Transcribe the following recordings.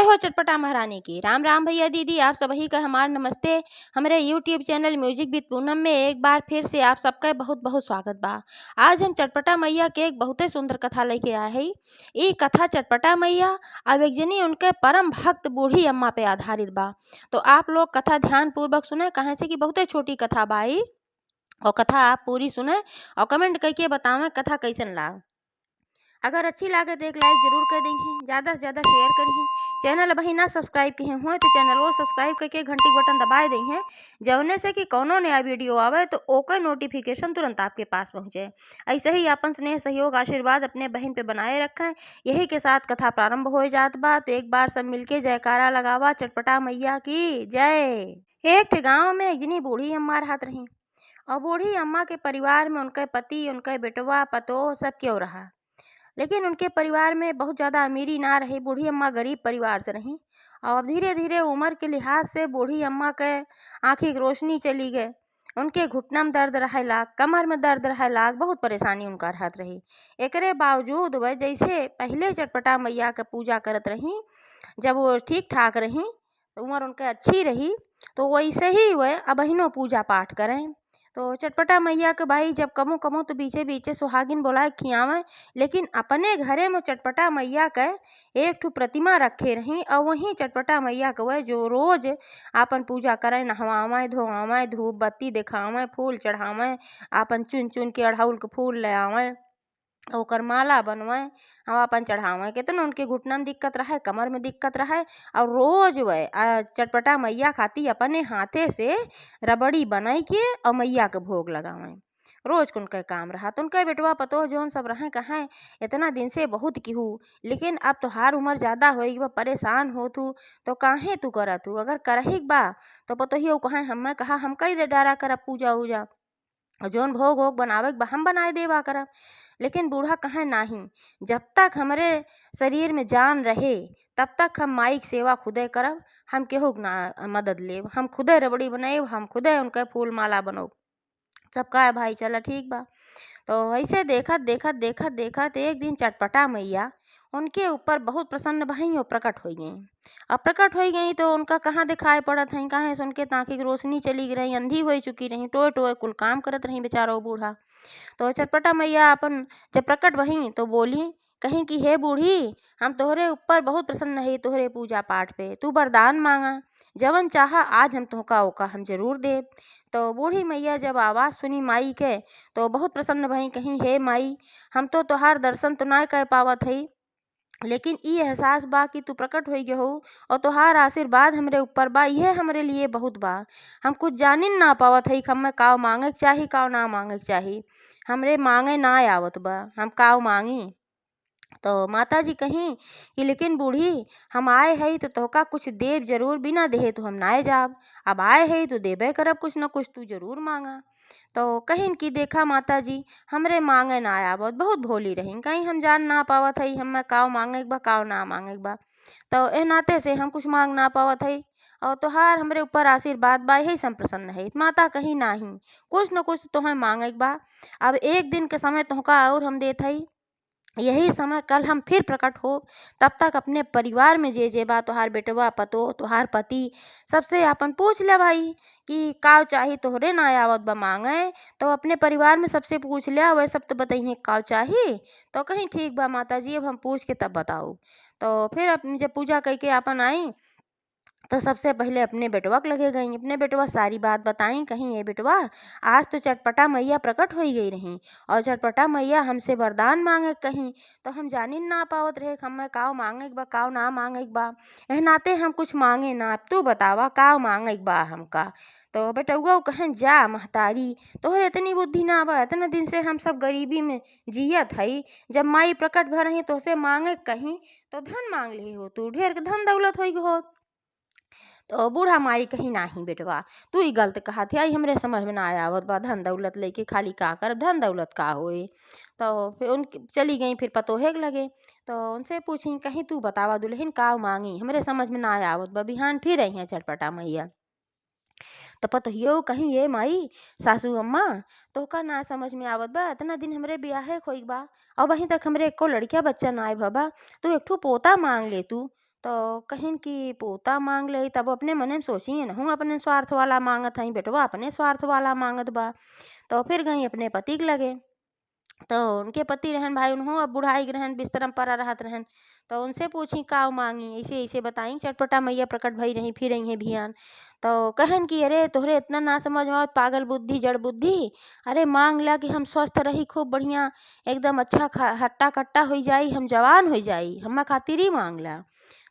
हो चटपटा महारानी की। राम राम भैया दीदी, आप सभी का हमारा नमस्ते। हमारे YouTube channel music with Poonam में एक बार फिर से आप सबका बहुत बहुत स्वागत बा। आज हम चटपटा मैया के एक बहुत सुंदर कथा लेके आए हैं। ये कथा चटपटा मैया अब एक जनी उनके परम भक्त बूढ़ी अम्मा पे आधारित बा। तो आप लोग कथा ध्यान पूर्वक सुने, कहे से कि बहुत छोटी कथा बाई। और कथा आप पूरी सुने और कमेंट करके बतावें कथा कैसन लाग। अगर अच्छी लागे तो एक लाइक जरूर कर देंगे, ज़्यादा से ज़्यादा शेयर करिए। चैनल अभी ना सब्सक्राइब किए हुए तो चैनल वो सब्सक्राइब करके घंटी बटन दबाए देंगे, जवने से कि कोनो नया वीडियो आवे तो ओकर नोटिफिकेशन तुरंत आपके पास पहुँचे। ऐसे ही अपन स्नेह सहयोग आशीर्वाद अपने बहन पे बनाए रखें। यही के साथ कथा प्रारंभ हो जात बा। तो एक बार सब मिलके जयकारा लगावा, चटपटा मैया की जय। एक गाँव में एक जनी बूढ़ी अम्मा रहत रही और बूढ़ी अम्मा के परिवार में उनके पति, उनके बेटवा, पतोह सब क्यों रहा। लेकिन उनके परिवार में बहुत ज़्यादा अमीरी ना रही। बूढ़ी अम्मा गरीब परिवार से रहीं और धीरे धीरे उम्र के लिहाज से बूढ़ी अम्मा के आँखी की रोशनी चली गए। उनके घुटना में दर्द रहे लाग, कमर में दर्द रहे लाग, बहुत परेशानी उनका रहत रही। एकरे बावजूद वह जैसे पहले चटपटा मैया के पूजा करत रही, जब वो ठीक ठाक रही, उम्र उनके अच्छी रही, तो वैसे ही वह अबहिनो पूजा पाठ करें। तो चटपटा मैया के भाई जब कमो कमो तो बीचे बीचे सुहागिन बोलाए खियावे, लेकिन अपने घरे में चटपटा मैया के एक ठो प्रतिमा रखे रही और वहीं चटपटा मैया के वह जो रोज आपन पूजा करे, नहवावे धोवावे, धूप बत्ती दिखावे, फूल चढ़ावे, आपन चुन चुन के अड़हुल के फूल ले आवे, ओकर माला बनवाए और अपन चढ़ावे। कितना उनके घुटना में दिक्कत रहे, कमर में दिक्कत रहे, और रोज वह चटपटा मैया खाती अपने हाथे से रबड़ी बनाई के और मैया के भोग लगावे। रोज के उनका काम रहा। तो उनका बेटवा पतोह जौन सब रहे कहाँ इतना दिन से बहुत किहू, लेकिन अब तोहार उम्र ज़्यादा होई बा, परेशान हो तू, तो काहे तू करत तू, अगर करही बा तो पतोहियो कहे हमें कहा हम कई डारा करब पूजा उजा, और जौन भोग वोग बनावे के बा हम बनाए देवा करब। लेकिन बूढ़ा कहे नाही, जब तक हमरे शरीर में जान रहे तब तक हम माई के सेवा खुदे करब, हम केहू के ना मदद लेब, हम खुदे रबड़ी बनाएब, हम खुदे उनके फूल माला बनोब। सब कहे भाई चला ठीक बा। तो ऐसे देखत देखत देखत देखत एक दिन चटपटा मैया उनके ऊपर बहुत प्रसन्न भई और प्रकट हो गई। अब प्रकट हो गई तो उनका कहाँ दिखाई पड़त है, कहाँ से उनके ताँखी की रोशनी चली रही, अंधी हो चुकी रही, टोए टोए कुल काम करत रही बेचारो बूढ़ा। तो चटपटा मैया अपन जब प्रकट भई तो बोली, कहीं कि हे बूढ़ी, हम तोहरे ऊपर बहुत प्रसन्न है, तोहरे पूजा पाठ पे तू वरदान मांगा, जवन चाहा आज हम तोहका ओका हम जरूर देब। तो बूढ़ी मैया जब आवाज़ सुनी माई के तो बहुत प्रसन्न भई, कहीं हे माई, हम तो तोहार दर्शन तो ना कर पावत हई, लेकिन ई एहसास बा कि तू प्रकट हो गए हो और तोहार आशीर्वाद हमरे ऊपर बा, यह हमरे लिए बहुत बा। हम कुछ जानिन ना पावत हई हमें काव मांगे के चाही, काव ना मांगे के चाही, हमरे मांगे ना आवत बा, हम काव मांगी। तो माता जी कहीं कि लेकिन बूढ़ी, हम आए हई तो तोहका कुछ देव जरूर, बिना देहे तो हम नाए जाब, अब आए हई तो देबे करब कुछ न कुछ, तू जरूर मांगा। तो कहिन कि देखा माता जी, हमरे मांगे ना आवत, बहुत भोली रही, कहीं हम जान ना पावत हई हमें काव मांगे के बा काव ना मांगे के बा, तो ए नाते से हम कुछ मांग ना पावत हई और तोहार हमरे ऊपर आशीर्वाद बा, यही से हम प्रसन्न है। माता कहीं नाही, कुछ न कुछ तोहें मांगे के बा, अब एक दिन के समय तोहका और हम देत हई, यही समय कल हम फिर प्रकट हो, तब तक अपने परिवार में जे जे बा, तोहार बेटवा, पतोह, तोहार पति, सबसे आपन पूछ ले भाई कि काव चाही, तोहरे ना आवत बा मांगे, तो अपने परिवार में सबसे पूछ लिया, वह सब तो बताइए काव चाही। तो कहीं ठीक बा माता जी, अब हम पूछ के तब बताऊ। तो फिर अब जब पूजा करके आपन आई तो सबसे पहले अपने बेटवा के लगे गई, अपने बेटवा सारी बात बताई, कहीं ये बेटवा, आज तो चटपटा मैया प्रकट हो गई रही और चटपटा मैया हमसे वरदान मांगे कहीं, तो हम जानी ना पावत रहे हमें काव मांगे के बा काव ना मांगे के बा, एह नाते हम कुछ मांगे ना, अब तू बतावा काव मांगे के बा हमका। तो बेटुआ कहन जा महतारी, तोहरे इतनी बुद्धि ना बा, इतना दिन से हम सब गरीबी में जियत हई, जब माई प्रकट भर रही तो से मांगे कहीं, तो धन मांग ली हो, तू ढेर के धन दौलत हो। तो बूढ़ा माई कहीं नाही बेटवा, तू ही गलत कहा थी, आई हमरे समझ में ना आवत बा, धन दौलत लेके खाली का कर, धन दौलत का होए। तो फिर उन चली गई, फिर पतोहे के लगे तो उनसे पूछी, कहीं तू बतावा दुल्हन काव मांगी, हमरे समझ में ना आवत बा, बिहान फिर आई है चटपटा मैया। तो पतोहियो कहीं ये माई सासू अम्मा, तोहका ना समझ में आवत बा, इतना दिन हमरे ब्याहे खोई बा और वहीं तक हमरे एको लड़किया बच्चा ना आए बाबा, तू एक ठो पोता मांग ले तू, तो कहिन कि पोता मांग ले, तब अपने मने में सोची नहूँ अपने स्वार्थ वाला मांगत हई, बेटवा अपने स्वार्थ वाला मांगत बा। तो फिर गई अपने पति के लगे। तो उनके पति रहन भाई उन्हों अब बुढ़ाई के रहन, बिस्तर में पड़ा रहत रहन। तो उनसे पूछी का मांगी, ऐसे ऐसे बताई। चटपटा मैया प्रकट भई रही, फिर रही भियान। तो कहन कि अरे तोहरे इतना ना समझ में आवत, पागल बुद्धि जड़ बुद्धि। अरे मांग ला कि हम स्वस्थ रही खूब बढ़िया, एकदम अच्छा हट्टा कट्टा हो जाई, हम जवान हो जाई, हम खातिर ही मांग ला।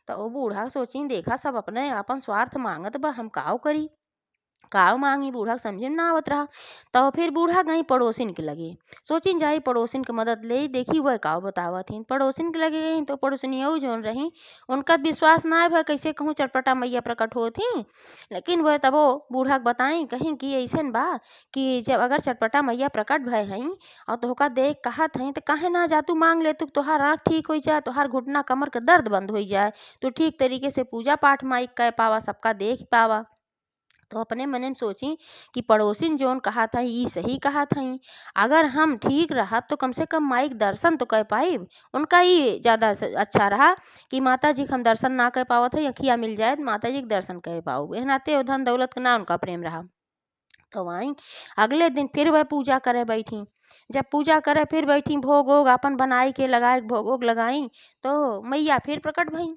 तो वो बूढ़ा सोची देखा सब अपने आपन स्वार्थ मांगत बा, हम काव करी, काव मांगी। बूढ़ा के समझे में ना आवत रहा। तो फिर बूढ़ा गई पड़ोसिन के लगे, सोचिन जाई पड़ोसिन के मदद ले, देखी वह काव बतावत हिन। पड़ोसिन के लगे गई तो पड़ोसिनिया जोन रही, उनका विश्वास ना भय कैसे कहूँ चटपटा मैया प्रकट होत ही। लेकिन वह तबो बूढ़ा के बताई, कहीं कि ऐसन बा कि जब अगर चटपटा मैया प्रकट भय हई और तोहका देख कहत हई, तो काहे ना जा तू मांग ले, तू तोहार आँख ठीक हो जाए, तोहार घुटना कमर के दर्द बंद हो जाए, तू ठीक तरीके से पूजा पाठ माई कर पावा, सबका देख पावा। तो अपने मने में सोची कि पड़ोसिन जोन कहा था ई सही कहा था। अगर हम ठीक रहा तो कम से कम माई के दर्शन तो कर पाइब। उनका ही ज़्यादा अच्छा रहा कि माता जी के हम दर्शन ना कर पावत है, अखिया मिल जाए तो माता जी के दर्शन कर पाओ। एह नाते धन दौलत का ना उनका प्रेम रहा। तो वहीं अगले दिन फिर वह पूजा करे बैठी। जब पूजा करे फिर बैठी, भोग वोग अपन बनाई के लगाए, भोग वोग लगाई। तो मैया फिर प्रकट भई।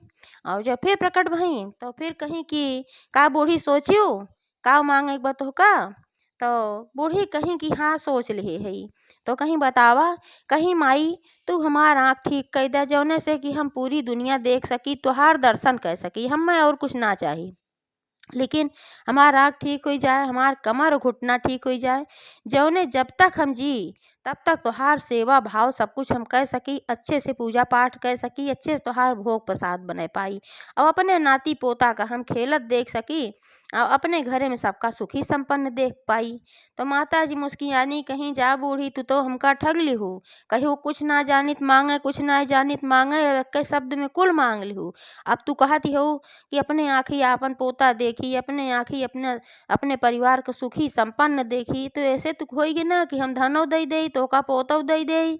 और जब फिर प्रकट भई तो फिर कहीं कि का बूढ़ी सोचियो का मांगे बतो का। तो बूढ़ी कहीं कि हाँ सोच ले हई। तो कहीं बतावा, कहीं माई तू हमार आँख ठीक कर दे, जौने से कि हम पूरी दुनिया देख सकी, तुहार दर्शन कर सकी, हमें और कुछ ना चाहिए। लेकिन हमार आँख ठीक हो जाए, हमार कमर घुटना ठीक हो जाए, जौने जब तक हम जी तब तक तोहार सेवा भाव सब कुछ हम कर सकी, अच्छे से पूजा पाठ कर सकी, अच्छे से तोहार भोग प्रसाद बना पाई और अपने नाती पोता का हम खेलत देख सकी और अपने घरे में सबका सुखी संपन्न देख पाई। तो माता जी मुस्कियानी, कहीं जा बूढ़ी तू तो हमका ठग लिहू, कहीं कुछ ना जानित मांगे, कुछ ना जानित मांगे, एक शब्द में कुल मांग लिहू। अब तू कहती हो कि अपने आँखी आपन पोता देखी, अपने आँखी अपने परिवार को सुखी संपन्न देखी, तो ऐसे तो होई ना कि हम धनो दई देई तो का पोतो दई देई,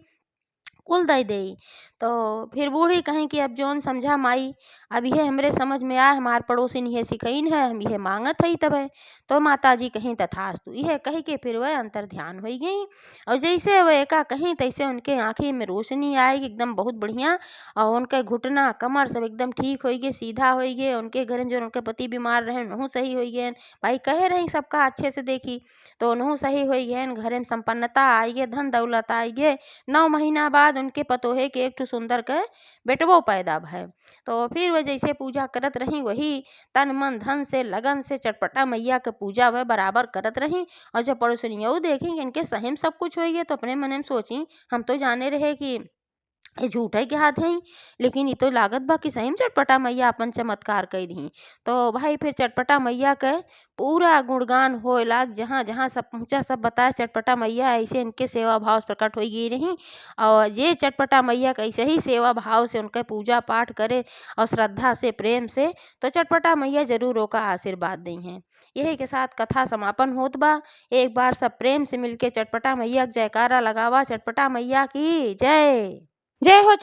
कुल दई देई। तो फिर बूढ़ी कहीं कि अब जौन समझा माई, अब यह हमरे समझ में आए, हमार पड़ोसिन यह सिखईन है, हम यह मांगत हई तब है। तो माता जी कहीं तथास्तु यह कह के फिर वह अंतर ध्यान हो गई। और जैसे वह एका कहीं तैसे उनके आँखी में रोशनी आई एकदम बहुत बढ़िया, और उनके घुटना कमर सब एकदम ठीक हो गए, सीधा हो गए। उनके घर में जो उनके पति बीमार रहे उन्हों सही हो गए, भाई कहे रही सबका अच्छे से देखी तो उन्हों सही हो गए, घर में संपन्नता आई गए, धन दौलत आई गए। 9 महीना बाद उनके पतोहे के एक ठो सुंदर के बेटवो पैदा भय। तो फिर वह जैसे पूजा करत रही, वही तन मन धन से लगन से चटपटा मैया के पूजा वह बराबर करत रही। और जब पड़ोसनियों देखी कि इनके सही में सब कुछ हो गया, तो अपने मन में सोची हम तो जाने रहे कि ये झूठे के हाथ है, लेकिन ये तो लागत बा कि सही में चटपटा मैया अपन चमत्कार कर दी। तो भाई फिर चटपटा मैया के पूरा गुणगान होए लाग, जहाँ जहाँ सब पहुँचा सब बताया चटपटा मैया ऐसे इनके सेवा भाव से प्रकट हो गई रही। और ये चटपटा मैया का ऐसे ही सेवा भाव से उनके पूजा पाठ करे और श्रद्धा से प्रेम से, तो चटपटा मैया जरूर ओका आशीर्वाद दी हैं। यही के साथ कथा समापन होत बा। एक बार सब प्रेम से मिलके चटपटा मैया का जयकारा लगावा। चटपटा मैया की जय। जय हो।